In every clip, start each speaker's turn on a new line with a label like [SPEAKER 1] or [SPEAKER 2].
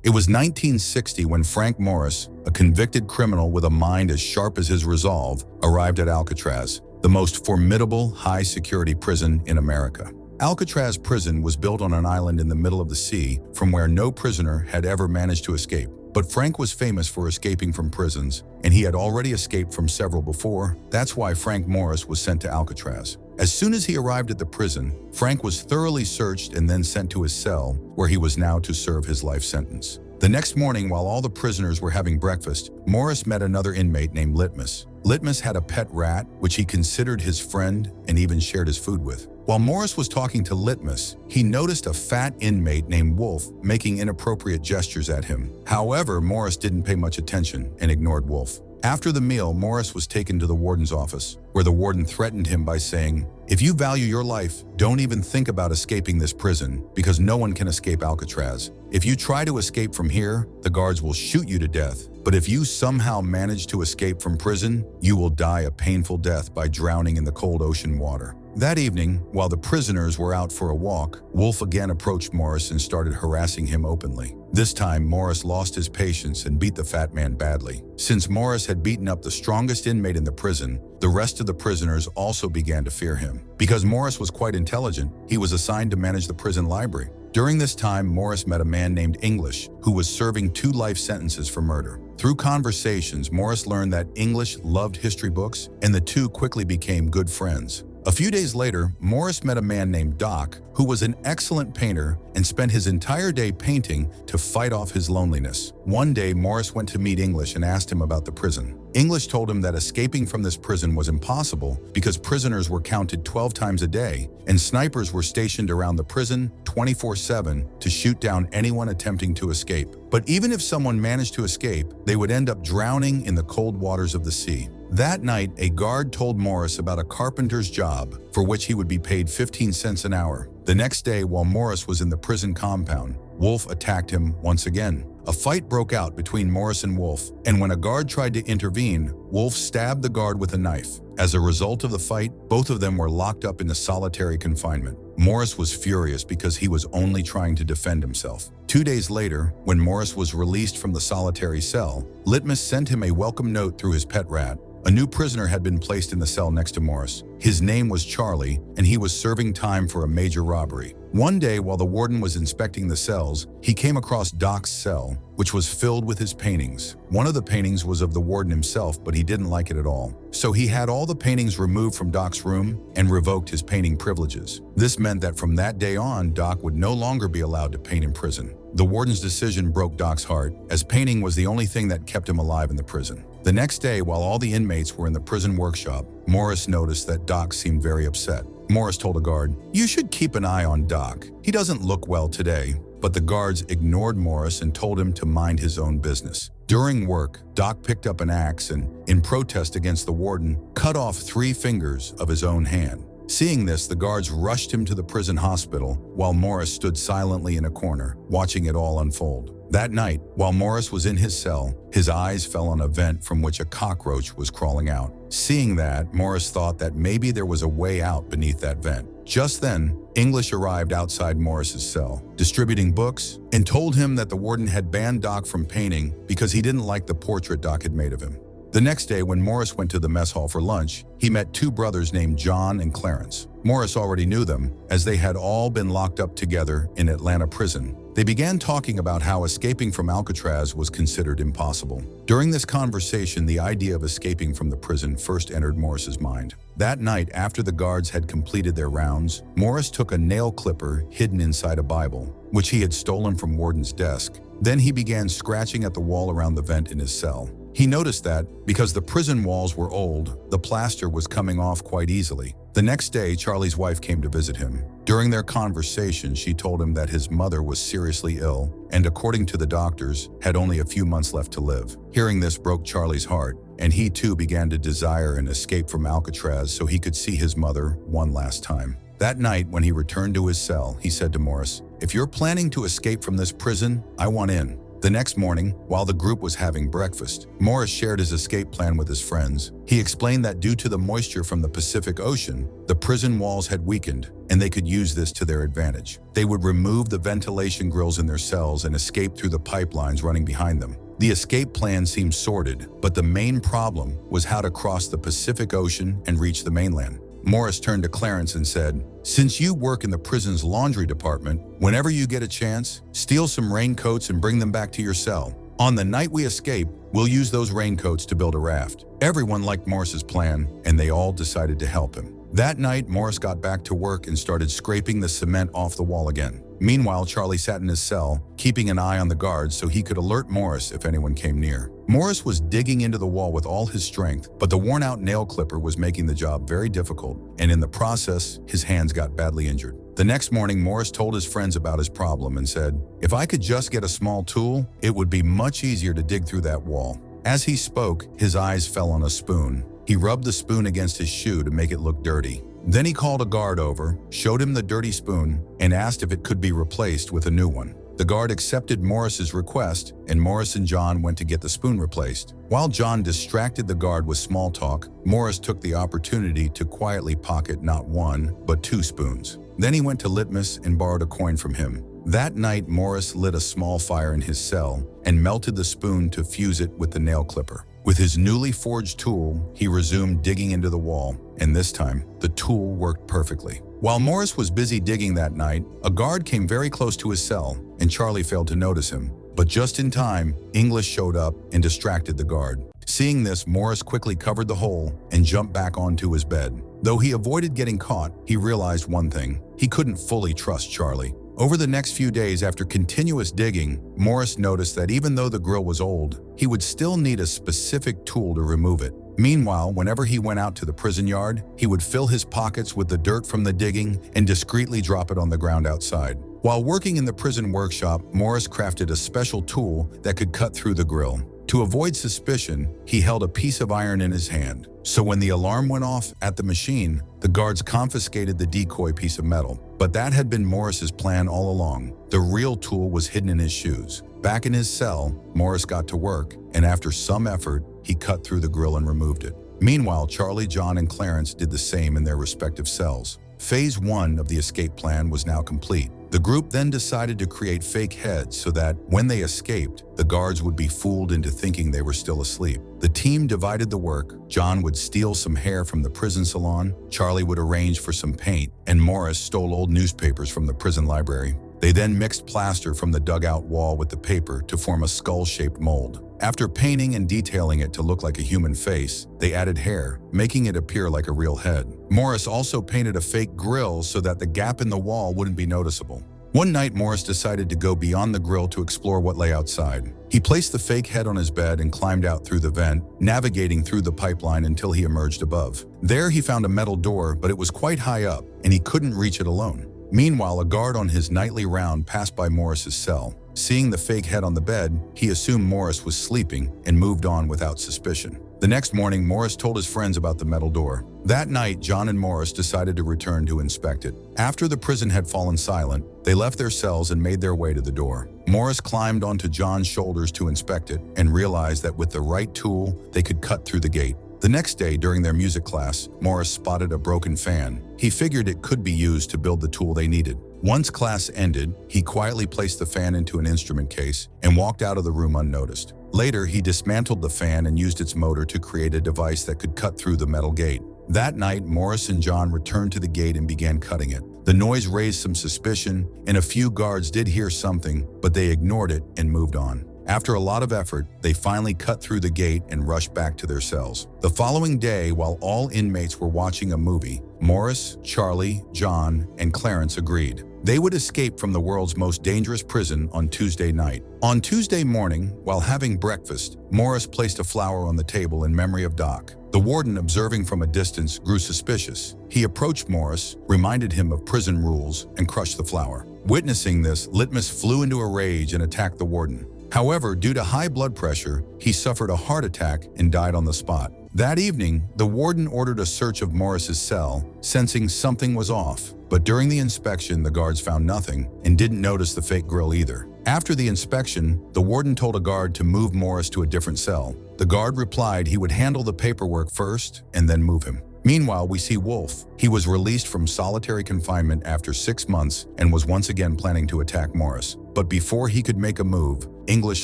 [SPEAKER 1] It was 1960 when Frank Morris, a convicted criminal with a mind as sharp as his resolve, arrived at Alcatraz, the most formidable high-security prison in America. Alcatraz prison was built on an island in the middle of the sea from where no prisoner had ever managed to escape. But Frank was famous for escaping from prisons, and he had already escaped from several before. That's why Frank Morris was sent to Alcatraz. As soon as he arrived at the prison, Frank was thoroughly searched and then sent to his cell, where he was now to serve his life sentence. The next morning, while all the prisoners were having breakfast, Morris met another inmate named Litmus. Litmus had a pet rat, which he considered his friend and even shared his food with. While Morris was talking to Litmus, he noticed a fat inmate named Wolf making inappropriate gestures at him. However, Morris didn't pay much attention and ignored Wolf. After the meal, Morris was taken to the warden's office, where the warden threatened him by saying, "If you value your life, don't even think about escaping this prison, because no one can escape Alcatraz. If you try to escape from here, the guards will shoot you to death. But if you somehow manage to escape from prison, you will die a painful death by drowning in the cold ocean water." That evening, while the prisoners were out for a walk, Wolf again approached Morris and started harassing him openly. This time, Morris lost his patience and beat the fat man badly. Since Morris had beaten up the strongest inmate in the prison, the rest of the prisoners also began to fear him. Because Morris was quite intelligent, he was assigned to manage the prison library. During this time, Morris met a man named English, who was serving 2 life sentences for murder. Through conversations, Morris learned that English loved history books, and the two quickly became good friends. A few days later, Morris met a man named Doc, who was an excellent painter and spent his entire day painting to fight off his loneliness. One day, Morris went to meet English and asked him about the prison. English told him that escaping from this prison was impossible because prisoners were counted 12 times a day, and snipers were stationed around the prison 24/7 to shoot down anyone attempting to escape. But even if someone managed to escape, they would end up drowning in the cold waters of the sea. That night, a guard told Morris about a carpenter's job for which he would be paid 15 cents an hour. The next day, while Morris was in the prison compound, Wolf attacked him once again. A fight broke out between Morris and Wolf, and when a guard tried to intervene, Wolf stabbed the guard with a knife. As a result of the fight, both of them were locked up in solitary confinement. Morris was furious because he was only trying to defend himself. 2 days later, when Morris was released from the solitary cell, Litmus sent him a welcome note through his pet rat. A new prisoner had been placed in the cell next to Morris. His name was Charlie, and he was serving time for a major robbery. One day, while the warden was inspecting the cells, he came across Doc's cell, which was filled with his paintings. One of the paintings was of the warden himself, but he didn't like it at all. So he had all the paintings removed from Doc's room and revoked his painting privileges. This meant that from that day on, Doc would no longer be allowed to paint in prison. The warden's decision broke Doc's heart, as painting was the only thing that kept him alive in the prison. The next day, while all the inmates were in the prison workshop, Morris noticed that Doc seemed very upset. Morris told a guard, "You should keep an eye on Doc. He doesn't look well today." But the guards ignored Morris and told him to mind his own business. During work, Doc picked up an axe and, in protest against the warden, cut off 3 fingers of his own hand. Seeing this, the guards rushed him to the prison hospital, while Morris stood silently in a corner, watching it all unfold. That night, while Morris was in his cell, his eyes fell on a vent from which a cockroach was crawling out. Seeing that, Morris thought that maybe there was a way out beneath that vent. Just then, English arrived outside Morris's cell, distributing books, and told him that the warden had banned Doc from painting because he didn't like the portrait Doc had made of him. The next day, when Morris went to the mess hall for lunch, he met 2 brothers named John and Clarence. Morris already knew them, as they had all been locked up together in Atlanta prison. They began talking about how escaping from Alcatraz was considered impossible. During this conversation, the idea of escaping from the prison first entered Morris's mind. That night, after the guards had completed their rounds, Morris took a nail clipper hidden inside a Bible, which he had stolen from Warden's desk. Then he began scratching at the wall around the vent in his cell. He noticed that, because the prison walls were old, the plaster was coming off quite easily. The next day, Charlie's wife came to visit him. During their conversation, she told him that his mother was seriously ill and, according to the doctors, had only a few months left to live. Hearing this broke Charlie's heart, and he too began to desire an escape from Alcatraz so he could see his mother one last time. That night, when he returned to his cell, he said to Morris, "If you're planning to escape from this prison, I want in." The next morning, while the group was having breakfast, Morris shared his escape plan with his friends. He explained that due to the moisture from the Pacific Ocean, the prison walls had weakened, and they could use this to their advantage. They would remove the ventilation grills in their cells and escape through the pipelines running behind them. The escape plan seemed sordid, but the main problem was how to cross the Pacific Ocean and reach the mainland. Morris turned to Clarence and said, "Since you work in the prison's laundry department, whenever you get a chance, steal some raincoats and bring them back to your cell. On the night we escape, we'll use those raincoats to build a raft." Everyone liked Morris's plan, and they all decided to help him. That night, Morris got back to work and started scraping the cement off the wall again. Meanwhile, Charlie sat in his cell, keeping an eye on the guards so he could alert Morris if anyone came near. Morris was digging into the wall with all his strength, but the worn-out nail clipper was making the job very difficult, and in the process, his hands got badly injured. The next morning, Morris told his friends about his problem and said, "If I could just get a small tool, it would be much easier to dig through that wall." As he spoke, his eyes fell on a spoon. He rubbed the spoon against his shoe to make it look dirty. Then he called a guard over, showed him the dirty spoon, and asked if it could be replaced with a new one. The guard accepted Morris's request, and Morris and John went to get the spoon replaced. While John distracted the guard with small talk, Morris took the opportunity to quietly pocket not one, but 2 spoons. Then he went to Litmus and borrowed a coin from him. That night, Morris lit a small fire in his cell and melted the spoon to fuse it with the nail clipper. With his newly forged tool, he resumed digging into the wall, and this time, the tool worked perfectly. While Morris was busy digging that night, a guard came very close to his cell, and Charlie failed to notice him. But just in time, English showed up and distracted the guard. Seeing this, Morris quickly covered the hole and jumped back onto his bed. Though he avoided getting caught, he realized one thing: he couldn't fully trust Charlie. Over the next few days, after continuous digging, Morris noticed that even though the grill was old, he would still need a specific tool to remove it. Meanwhile, whenever he went out to the prison yard, he would fill his pockets with the dirt from the digging and discreetly drop it on the ground outside. While working in the prison workshop, Morris crafted a special tool that could cut through the grill. To avoid suspicion, he held a piece of iron in his hand. So when the alarm went off at the machine, the guards confiscated the decoy piece of metal. But that had been Morris's plan all along. The real tool was hidden in his shoes. Back in his cell, Morris got to work, and after some effort, he cut through the grill and removed it. Meanwhile, Charlie, John, and Clarence did the same in their respective cells. Phase 1 of the escape plan was now complete. The group then decided to create fake heads so that, when they escaped, the guards would be fooled into thinking they were still asleep. The team divided the work. John would steal some hair from the prison salon, Charlie would arrange for some paint, and Morris stole old newspapers from the prison library. They then mixed plaster from the dugout wall with the paper to form a skull-shaped mold. After painting and detailing it to look like a human face, they added hair, making it appear like a real head. Morris also painted a fake grill so that the gap in the wall wouldn't be noticeable. One night, Morris decided to go beyond the grill to explore what lay outside. He placed the fake head on his bed and climbed out through the vent, navigating through the pipeline until he emerged above. There, he found a metal door, but it was quite high up, and he couldn't reach it alone. Meanwhile, a guard on his nightly round passed by Morris's cell. Seeing the fake head on the bed, he assumed Morris was sleeping and moved on without suspicion. The next morning, Morris told his friends about the metal door. That night, John and Morris decided to return to inspect it. After the prison had fallen silent, they left their cells and made their way to the door. Morris climbed onto John's shoulders to inspect it and realized that with the right tool, they could cut through the gate. The next day, during their music class, Morris spotted a broken fan. He figured it could be used to build the tool they needed. Once class ended, he quietly placed the fan into an instrument case and walked out of the room unnoticed. Later, he dismantled the fan and used its motor to create a device that could cut through the metal gate. That night, Morris and John returned to the gate and began cutting it. The noise raised some suspicion, and a few guards did hear something, but they ignored it and moved on. After a lot of effort, they finally cut through the gate and rushed back to their cells. The following day, while all inmates were watching a movie, Morris, Charlie, John, and Clarence agreed. They would escape from the world's most dangerous prison on Tuesday night. On Tuesday morning, while having breakfast, Morris placed a flower on the table in memory of Doc. The warden, observing from a distance, grew suspicious. He approached Morris, reminded him of prison rules, and crushed the flower. Witnessing this, Litmus flew into a rage and attacked the warden. However, due to high blood pressure, he suffered a heart attack and died on the spot. That evening, the warden ordered a search of Morris's cell, sensing something was off. But during the inspection, the guards found nothing and didn't notice the fake grill either. After the inspection, the warden told a guard to move Morris to a different cell. The guard replied he would handle the paperwork first and then move him. Meanwhile, we see Wolf. He was released from solitary confinement after 6 months and was once again planning to attack Morris. But before he could make a move, English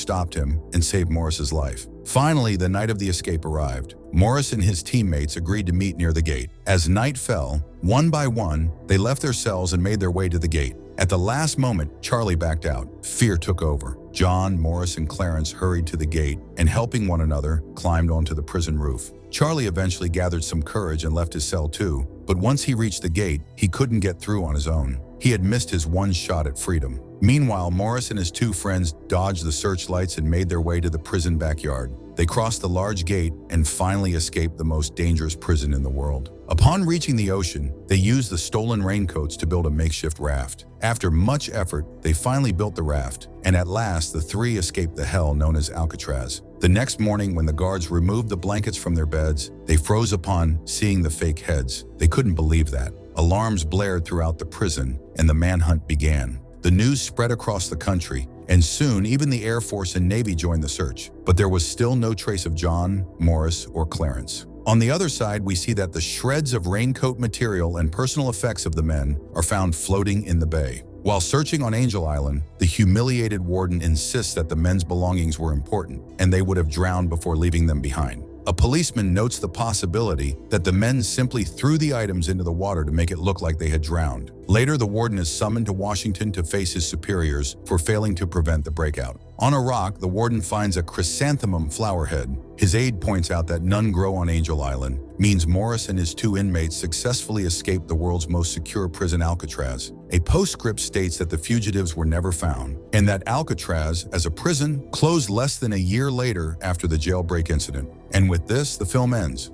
[SPEAKER 1] stopped him and saved Morris's life. Finally, the night of the escape arrived. Morris and his teammates agreed to meet near the gate. As night fell, one by one, they left their cells and made their way to the gate. At the last moment, Charlie backed out. Fear took over. John, Morris, and Clarence hurried to the gate and, helping one another, climbed onto the prison roof. Charlie eventually gathered some courage and left his cell too, but once he reached the gate, he couldn't get through on his own. He had missed his one shot at freedom. Meanwhile, Morris and his two friends dodged the searchlights and made their way to the prison backyard. They crossed the large gate and finally escaped the most dangerous prison in the world. Upon reaching the ocean, they used the stolen raincoats to build a makeshift raft. After much effort, they finally built the raft, and at last the three escaped the hell known as Alcatraz. The next morning, when the guards removed the blankets from their beds, they froze upon seeing the fake heads. They couldn't believe that. Alarms blared throughout the prison, and the manhunt began. The news spread across the country, and soon even the Air Force and Navy joined the search. But there was still no trace of John, Morris, or Clarence. On the other side, we see that the shreds of raincoat material and personal effects of the men are found floating in the bay. While searching on Angel Island, the humiliated warden insists that the men's belongings were important, and they would have drowned before leaving them behind. A policeman notes the possibility that the men simply threw the items into the water to make it look like they had drowned. Later, the warden is summoned to Washington to face his superiors for failing to prevent the breakout. On a rock, the warden finds a chrysanthemum flower head. His aide points out that none grow on Angel Island, means Morris and his two inmates successfully escaped the world's most secure prison, Alcatraz. A postscript states that the fugitives were never found, and that Alcatraz, as a prison, closed less than a year later after the jailbreak incident. And with this, the film ends.